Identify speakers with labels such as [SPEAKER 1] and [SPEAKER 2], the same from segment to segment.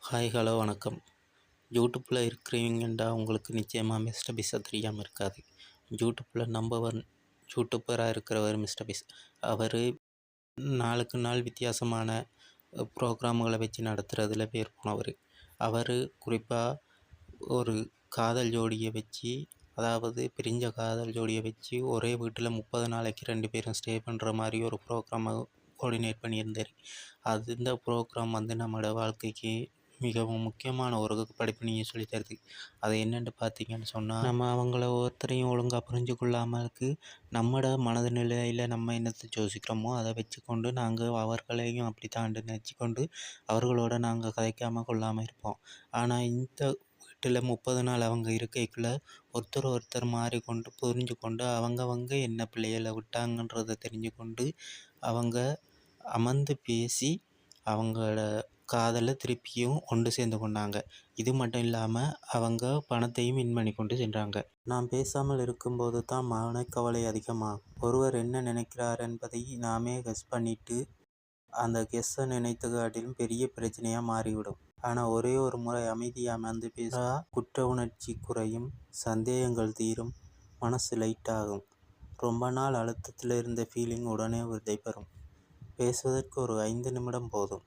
[SPEAKER 1] Hi hello வணக்கம். யூடியூப்பில் இருக்கிறீங்கண்டா உங்களுக்கு நிச்சயமாக மிஸ்டர் பீஸை தெரியாமல் இருக்காது. யூடியூப்பில் நம்பர் 1 யூடியூபராக இருக்கிறவர் மிஸ்டர் பீஸ். அவர் நாளுக்கு நாள் வித்தியாசமான ப்ரோக்ராம்களை வச்சு நடத்துகிறதுல பேர் போனவர். அவர் குறிப்பாக ஒரு காதல் ஜோடியை வச்சு, அதாவது பிரிஞ்ச காதல் ஜோடியை வச்சு ஒரே வீட்டில் 30 நாளைக்கு 2 பேரும் ஸ்டே பண்ணுற மாதிரி ஒரு ப்ரோக்ராமை கோஆர்டினேட் பண்ணியிருந்தார். இந்த ப்ரோக்ராம் நம்மளோட வாழ்க்கைக்கு மிகவும் முக்கியமான ஒரு படிப்பினையை சொல்லித் தருது. அது என்னென்னு பார்த்தீங்கன்னு சொன்னால், நம்ம அவங்கள ஒருத்தரையும் ஒழுங்காக புரிஞ்சு கொள்ளாமலுக்கு நம்மட மனநிலையில் நம்ம என்னத்தை யோசிக்கிறோமோ அதை வச்சுக்கொண்டு நாங்கள் அவர்களையும் அப்படித்தாண்டு நினச்சிக்கொண்டு அவர்களோட நாங்கள் கதைக்காமல் கொள்ளாமல் இருப்போம். ஆனால் இந்த வீட்டில் 30 நாள் அவங்க இருக்கைக்குள்ள ஒருத்தர் மாறிக்கொண்டு புரிஞ்சு கொண்டு அவங்கவங்க என்ன பிள்ளைகளை விட்டாங்கன்றதை தெரிஞ்சு கொண்டு அவங்க அமர்ந்து பேசி அவங்களோட காதலை திருப்பியும் ஒன்று சேர்ந்து கொண்டாங்க. இது மட்டும் இல்லாமல் அவங்க பணத்தையும் வின் பண்ணி கொண்டு சென்றாங்க. நாம் பேசாமல் இருக்கும்போது தான் மனக்கவலை அதிகமாகும். ஒருவர் என்ன நினைக்கிறார் என்பதை நாமே கெஸ் பண்ணிட்டு அந்த கெஸ்ஸை நினைத்து காட்டிலும் பெரிய பிரச்சனையாக மாறிவிடும். ஆனால் ஒரே ஒரு முறை அமைதியாக அமர்ந்து பேசா குற்ற உணர்ச்சி குறையும், சந்தேகங்கள் தீரும், மனசு லைட் ஆகும். ரொம்ப நாள் அழுத்தத்தில் இருந்த ஃபீலிங் உடனே விடை பெறும். பேசுவதற்கு ஒரு 5 நிமிடம் போதும்.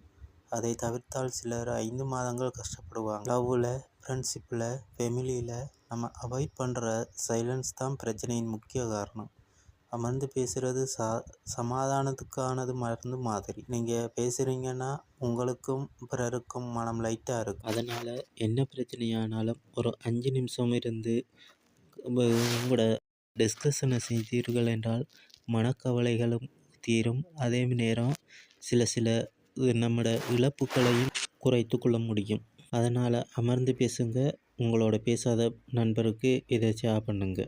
[SPEAKER 1] அதை தவிர்த்தால் சிலர் 5 மாதங்கள் கஷ்டப்படுவாங்க. லவ்வில், ஃப்ரெண்ட்ஷிப்பில், ஃபெமிலியில் நம்ம அவாய்ட் பண்ணுற சைலன்ஸ் தான் பிரச்சனையின் முக்கிய காரணம். அமர்ந்து பேசுகிறது சமாதானத்துக்கானது மருந்து மாதிரி. நீங்கள் பேசுகிறீங்கன்னா உங்களுக்கும் பிறருக்கும் மனம் லைட்டாக இருக்கும். அதனால் என்ன பிரச்சனையானாலும் ஒரு 5 நிமிஷம் இருந்து உங்களோட டிஸ்கஷனை செய்தீர்கள் என்றால் மனக்கவலைகளும் தீரும். அதே நேரம் சில நம்மட இழப்புகளையும் குறைத்து கொள்ள முடியும். அதனால் அமர்ந்து பேசுங்க. உங்களோட பேசாத நண்பருக்கு இதை ஷேர் பண்ணுங்க.